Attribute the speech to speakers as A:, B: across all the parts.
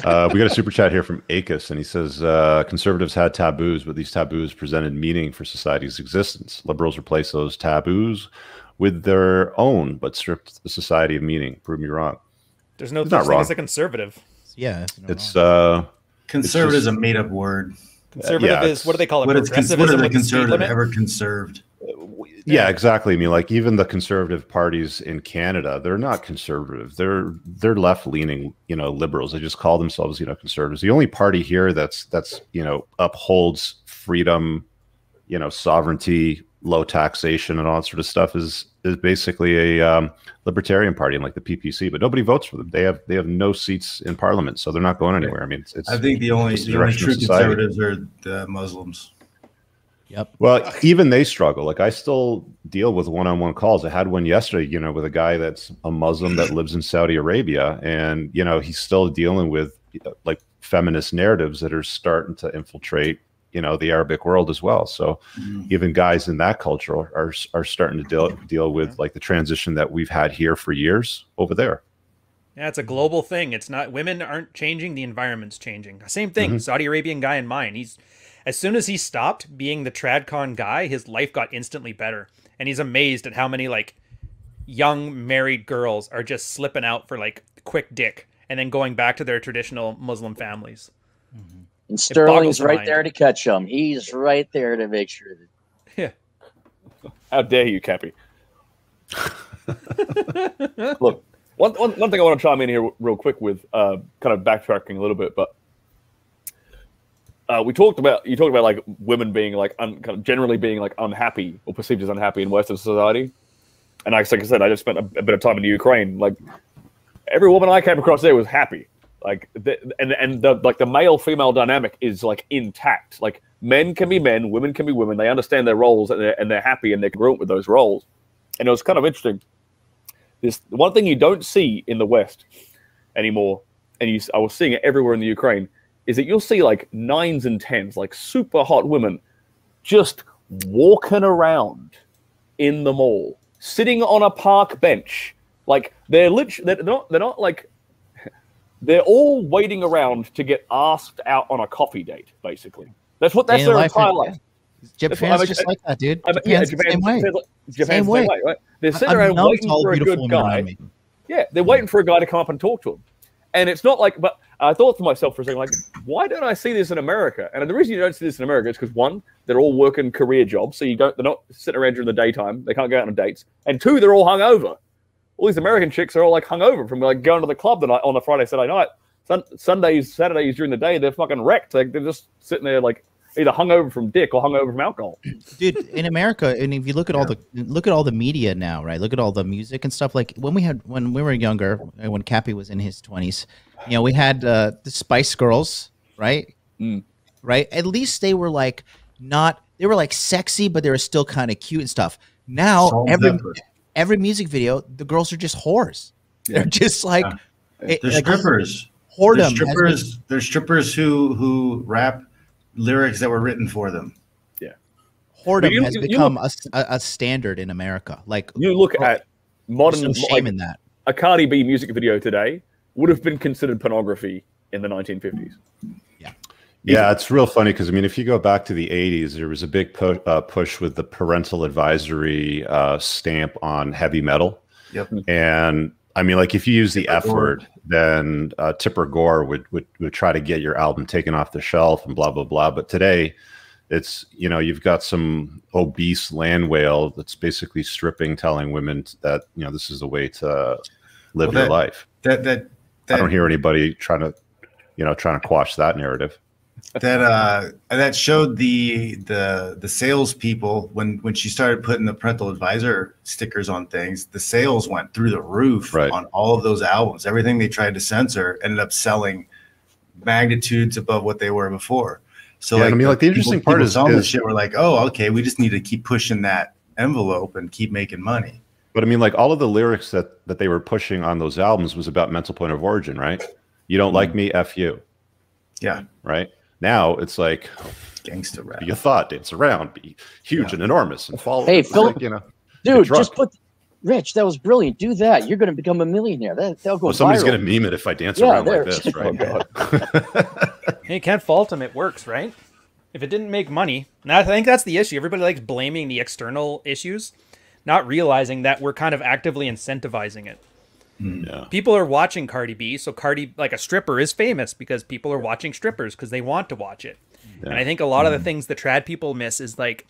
A: We got a super chat here from Akis, and he says, conservatives had taboos, but these taboos presented meaning for society's existence. Liberals replace those taboos with their own, but stripped the society of meaning. Prove me wrong.
B: There's no such thing as a conservative.
C: Yeah.
A: It's
D: conservative is a made-up word.
B: Conservative is, what do they call it?
D: What is a conservative ever conserved?
A: Yeah, exactly. I mean, like even the conservative parties in Canada, they're not conservative. They're left-leaning, liberals. They just call themselves, conservatives. The only party here that's upholds freedom, sovereignty, low taxation, and all that sort of stuff is basically a libertarian party, like the PPC. But nobody votes for them. They have no seats in parliament, so they're not going anywhere. I mean, it's
D: I think the only true conservatives are the Muslims.
C: Yep.
A: Well, even they struggle. Like I still deal with one-on-one calls. I had one yesterday, with a guy that's a Muslim that lives in Saudi Arabia, and he's still dealing with like feminist narratives that are starting to infiltrate, the Arabic world as well. So even guys in that culture are starting to deal with like the transition that we've had here for years over there.
B: Yeah, it's a global thing. It's not, women aren't changing, the environment's changing. Same thing. Saudi Arabian guy in mine, as soon as he stopped being the tradcon guy, his life got instantly better. And he's amazed at how many like young married girls are just slipping out for like quick dick and then going back to their traditional Muslim families.
E: And Sterling's right there to catch them. He's right there to make sure that.
F: Yeah. How dare you, Cappy? Look, one thing I want to chime in here real quick with, kind of backtracking a little bit, but you talked about like women being like kind of generally being like unhappy or perceived as unhappy in Western society, and like I said, I just spent a bit of time in the Ukraine. Like every woman I came across there was happy. Like the male female dynamic is like intact. Like men can be men, women can be women. They understand their roles and they're happy and they're congruent with those roles. And it was kind of interesting. This one thing you don't see in the West anymore, and I was seeing it everywhere in the Ukraine, is that you'll see like 9s and 10s, like super hot women, just walking around in the mall, sitting on a park bench. Like they're not like, they're all waiting around to get asked out on a coffee date. Basically, that's their entire life.
C: Japan's just like that, dude. Japan's the same way.
F: Japan's the same way, right? They're sitting around waiting for a good guy. Yeah, they're waiting for a guy to come up and talk to them. And it's not like, but I thought to myself for a second, like, why don't I see this in America? And the reason you don't see this in America is because one, they're all working career jobs, so they're not sitting around during the daytime. They can't go out on dates. And two, they're all hungover. All these American chicks are all like hungover from like going to the club on a Friday, Saturday night. Sundays, Saturdays during the day, they're fucking wrecked. Like they're just sitting there like either hungover from dick or hungover from alcohol.
C: Dude, in America, and if you look at all the media now, right? Look at all the music and stuff. Like when we were younger, when Cappy was in his 20s, we had the Spice Girls, right? Right? At least they were like they were like sexy, but they were still kind of cute and stuff. Now every music video, the girls are just whores. Yeah. They're just like
D: they're strippers.
C: Whoredom.
D: There's strippers who rap lyrics that were written for them.
F: Yeah,
C: whoredom has become a standard in America. Like
F: you look at modern,
C: shame in that.
F: A Cardi B music video today would have been considered pornography in the 1950s.
A: Yeah, it's real funny because, I mean, if you go back to the 80s, there was a big push with the parental advisory stamp on heavy metal.
D: Yep.
A: And, I mean, like, if you use the F word, then Tipper Gore would try to get your album taken off the shelf and blah, blah, blah. But today, it's, you've got some obese land whale that's basically stripping, telling women that, this is the way to live your life. I don't hear anybody trying to quash that narrative.
D: That showed the salespeople when she started putting the parental advisor stickers on things, the sales went through the roof on all of those albums. Everything they tried to censor ended up selling magnitudes above what they were before. So
A: I mean, like the interesting part is
D: this shit. We're like, oh, okay, we just need to keep pushing that envelope and keep making money.
A: But I mean, like all of the lyrics that they were pushing on those albums was about mental point of origin, right? You don't like me, F you.
D: Yeah.
A: Right. Now it's like
D: gangster rap.
A: Be a thought, dance around, be huge and enormous, and follow.
E: Hey, Phil,
A: like,
E: dude, Rich, that was brilliant. Do that. You're going to become a millionaire. That'll go
A: somebody's
E: viral.
A: going to meme it if I dance around like this, right?
F: Oh, God.
B: You can't fault them. It works, right? If it didn't make money, and I think that's the issue. Everybody likes blaming the external issues, not realizing that we're kind of actively incentivizing it.
A: Yeah.
B: People are watching Cardi B, so like a stripper is famous because people are watching strippers because they want to watch it. Yeah. And I think a lot of the things the trad people miss is like,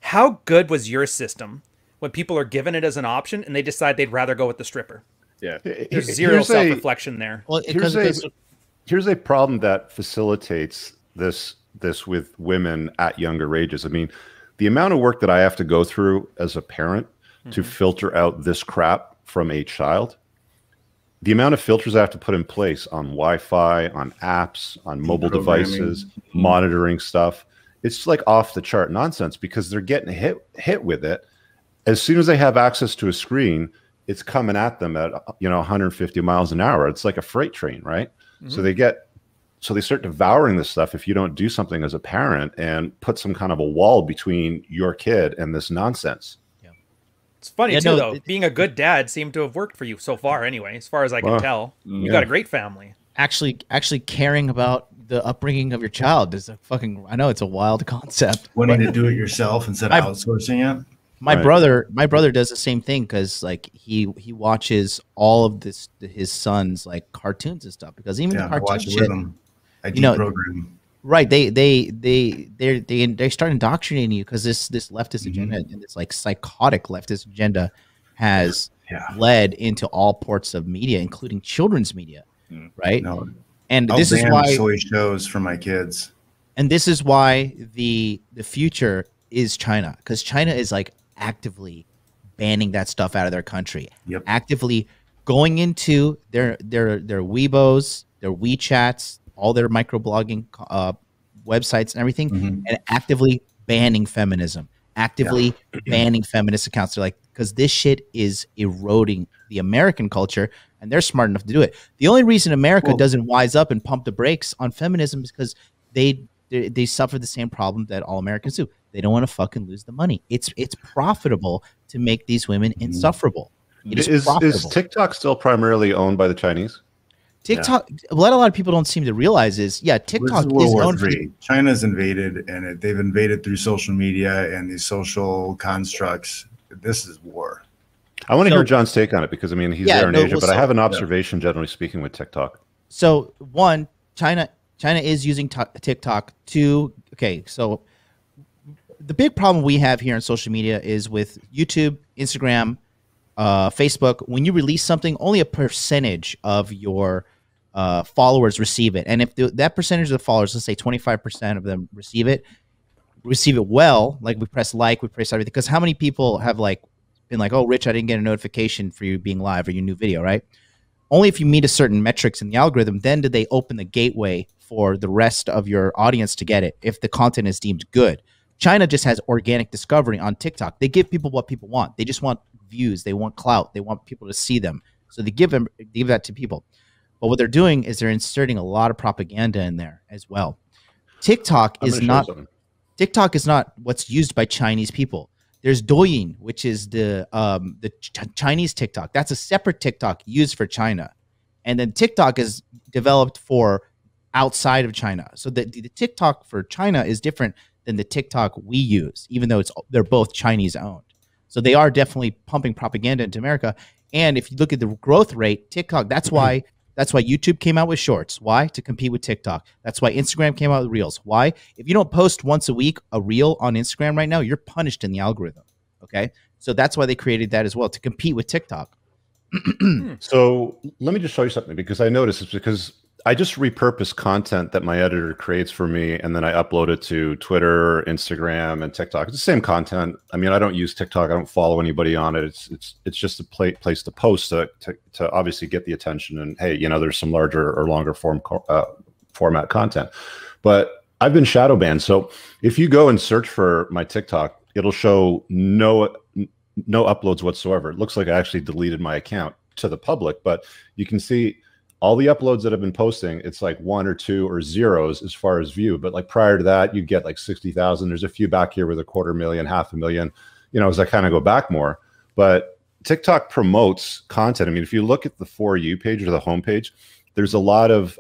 B: how good was your system when people are given it as an option and they decide they'd rather go with the stripper?
F: Yeah.
B: There's zero self-reflection there.
C: Well,
A: here's a problem that facilitates this with women at younger ages. I mean, the amount of work that I have to go through as a parent to filter out this crap from a child, the amount of filters I have to put in place on Wi-Fi, on apps, on mobile devices, monitoring stuff, it's like off the chart nonsense because they're getting hit with it. As soon as they have access to a screen, it's coming at them at 150 miles an hour. It's like a freight train, right? So they start devouring this stuff if you don't do something as a parent and put some kind of a wall between your kid and this nonsense.
B: It's funny though. Being a good dad seemed to have worked for you so far, anyway. As far as I can tell, you got a great family.
C: Actually caring about the upbringing of your child is I know it's a wild concept.
D: Wanting to do it yourself instead of outsourcing it.
C: My brother does the same thing because like he watches all of his son's like cartoons and stuff because even the cartoon shit, with him. I deprogram. Right. They start indoctrinating you because this leftist agenda and this like psychotic leftist agenda has led into all ports of media, including children's media. Right. No, and this is why
D: soy shows for my kids.
C: And this is why the future is China, because China is like actively banning that stuff out of their country. Actively going into their Weibos, their WeChats, all their microblogging websites and everything, and actively banning feminism, actively banning feminist accounts. They're like, because this shit is eroding the American culture, and they're smart enough to do it. The only reason America doesn't wise up and pump the brakes on feminism is because they suffer the same problem that all Americans do. They don't want to fucking lose the money. It's profitable to make these women insufferable.
A: Is TikTok still primarily owned by the Chinese?
C: TikTok, what a lot of people don't seem to realize is, TikTok is owned.
D: China's invaded, and they've invaded through social media and these social constructs. This is war.
A: I want to hear John's take on it because, I mean, he's there in Asia, but I have an observation, generally speaking, with TikTok.
C: So, one, China is using TikTok to, so the big problem we have here on social media is with YouTube, Instagram, Facebook. When you release something, only a percentage of your followers receive it. And if that percentage of the followers, let's say 25% of them receive it well, like we press everything. Because how many people have like been like, oh, Rich, I didn't get a notification for you being live or your new video, right? Only if you meet a certain metrics in the algorithm, then do they open the gateway for the rest of your audience to get it if the content is deemed good. China just has organic discovery on TikTok. They give people what people want. They just want views. They want clout. They want people to see them. So they give that to people. But what they're doing is they're inserting a lot of propaganda in there as well. TikTok is not what's used by Chinese people. There's Douyin, which is the Chinese TikTok. That's a separate TikTok used for China. And then TikTok is developed for outside of China. So the TikTok for China is different than the TikTok we use, even though they're both Chinese owned. So they are definitely pumping propaganda into America. And if you look at the growth rate, TikTok, that's why YouTube came out with Shorts. Why? To compete with TikTok. That's why Instagram came out with Reels. Why? If you don't post once a week a reel on Instagram right now, you're punished in the algorithm. Okay? So that's why they created that as well, to compete with TikTok.
A: So let me just show you something, because I noticed it's because I just repurpose content that my editor creates for me, and then I upload it to Twitter, Instagram, and TikTok. It's the same content. I mean, I don't use TikTok. I don't follow anybody on it. It's just a place to post to obviously get the attention. And hey, there's some larger or longer format content. But I've been shadow banned. So if you go and search for my TikTok, it'll show no uploads whatsoever. It looks like I actually deleted my account to the public, but you can see all the uploads that I've been posting, it's like 1 or 2 or zeros as far as view. But like prior to that, you'd get like 60,000. There's a few back here with 250,000, 500,000, as I kind of go back more. But TikTok promotes content. I mean, if you look at the For You page or the homepage, there's a lot of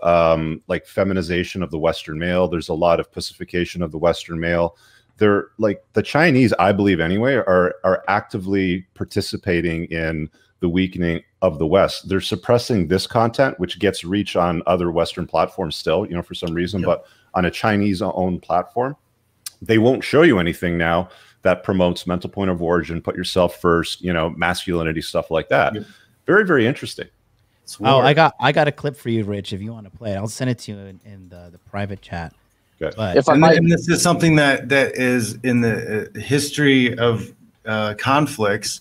A: like feminization of the Western male. There's a lot of pussification of the Western male. They're like the Chinese, I believe anyway, are actively participating in the weakening of the West. They're suppressing this content, which gets reach on other Western platforms still, for some reason, but on a Chinese-owned platform, they won't show you anything now that promotes mental point of origin, put yourself first, masculinity, stuff like that. Very, very interesting.
C: Oh, I got a clip for you, Rich, if you want to play it. I'll send it to you in the private chat.
A: Good.
C: But
D: and this is something that is in the history of conflicts.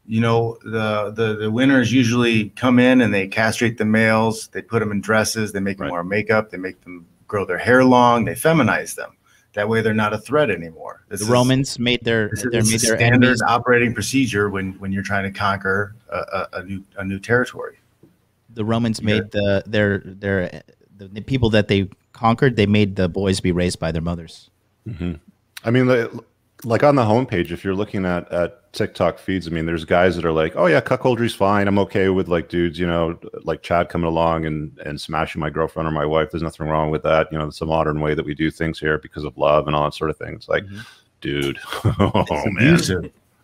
D: The winners usually come in and they castrate the males. They put them in dresses. They make them wear makeup. They make them grow their hair long. They feminize them. That way, they're not a threat anymore.
C: The Romans made their
D: standard
C: enemies.
D: operating procedure when you're trying to conquer a new territory.
C: The Romans made the people that they conquered. They made the boys be raised by their mothers.
A: Mm-hmm. I mean, like on the homepage, if you're looking at TikTok feeds, I mean, there's guys that are like, oh yeah, cuckoldry's fine. I'm okay with like dudes, like Chad coming along and smashing my girlfriend or my wife. There's nothing wrong with that. It's a modern way that we do things here because of love and all that sort of thing. It's like, dude, oh man,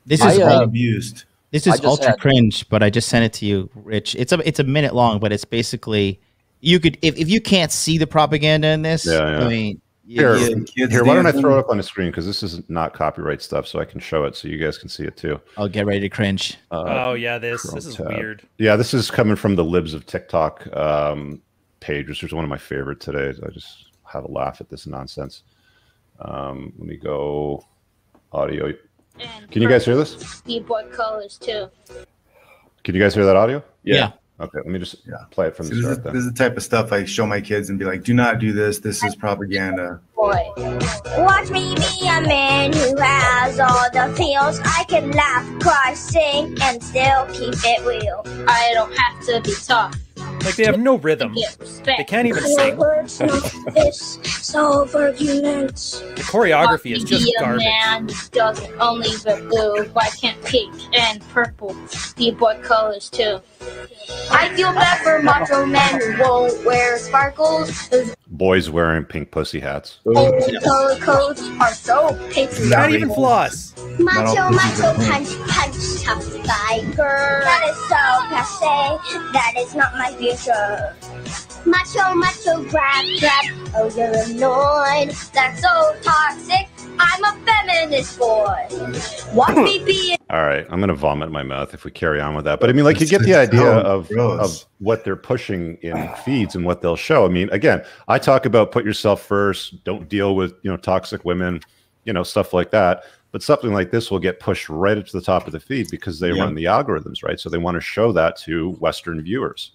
C: this is
D: abused.
C: This is ultra cringe, but I just sent it to you, Rich. It's a minute long, but it's basically you could if you can't see the propaganda in this.
A: I mean. Here, why don't I throw it up on the screen, because this is not copyright stuff, so I can show it so you guys can see it too.
C: I'll get ready to cringe.
B: Oh yeah, this is weird.
A: Yeah, this is coming from the Libs of TikTok page, which is one of my favorite today. I just have a laugh at this nonsense. Let me go audio. Can you guys hear this?
G: B-boy colors too.
A: Can you guys hear that audio?
C: Yeah.
A: Okay, let me just play it from the start.
D: This is the type of stuff I show my kids and be like, do not do this. This is propaganda.
G: Boy, watch me be a man who has all the feels. I can laugh, cry, sing, and still keep it real. I don't have to be tough.
B: Like, they have no rhythm. They can't even sing.
G: Solve arguments.
B: The choreography is just garbage.
G: Man doesn't only wear blue. Why can't pink and purple be boy colors too? I feel bad for macho men who won't wear sparkles.
A: Boys wearing pink pussy hats.
G: Old color codes are so patriotic.
B: Not even floss.
G: Macho, punch, tough guy, girl. That is so passe. That is not my future. Macho, grab. Oh, you're annoyed. That's so toxic. I'm a feminist boy. Watch me be.
A: All right, I'm gonna vomit in my mouth if we carry on with that. But I mean, like, you get the idea of what they're pushing in feeds and what they'll show. I mean, again, I talk about put yourself first, don't deal with toxic women, stuff like that. But something like this will get pushed right up to the top of the feed because they run the algorithms, right? So they want to show that to Western viewers.